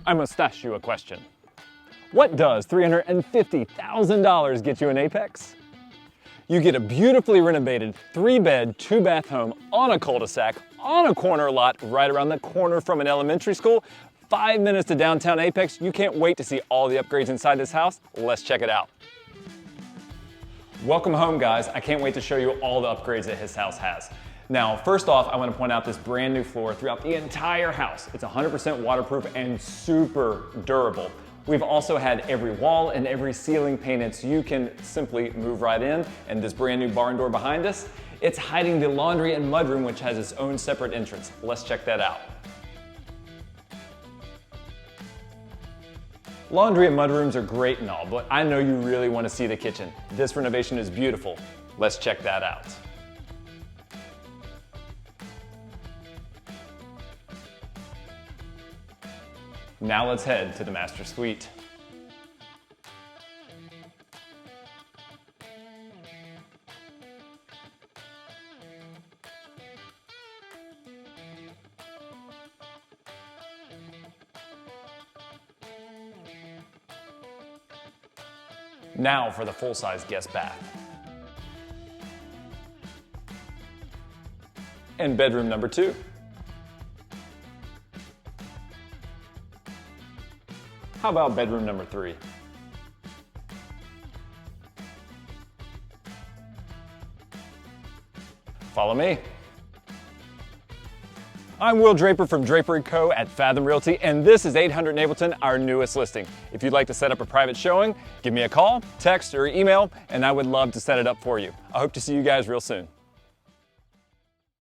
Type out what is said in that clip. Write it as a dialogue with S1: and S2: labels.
S1: I must ask you a question. What does $350,000 get you in Apex? You get a beautifully renovated 3-bed, 2-bath home on a cul-de-sac, on a corner lot, right around the corner from an elementary school, 5 minutes to downtown Apex. You can't wait to see all the upgrades inside this house. Let's check it out. Welcome home, guys. I can't wait to show you all the upgrades that his house has. Now, first off, I want to point out this brand new floor throughout the entire house. It's 100% waterproof and super durable. We've also had every wall and every ceiling painted so you can simply move right in. And this brand new barn door behind us, it's hiding the laundry and mudroom, which has its own separate entrance. Let's check that out. Laundry and mudrooms are great and all, but I know you really want to see the kitchen. This renovation is beautiful. Let's check that out. Now let's head to the master suite. Now for the full-size guest bath. And bedroom number 2. How about bedroom number 3? Follow me. I'm Will Draper from Draper & Co. at Fathom Realty, and this is 800 Napleton, our newest listing. If you'd like to set up a private showing, give me a call, text, or email, and I would love to set it up for you. I hope to see you guys real soon.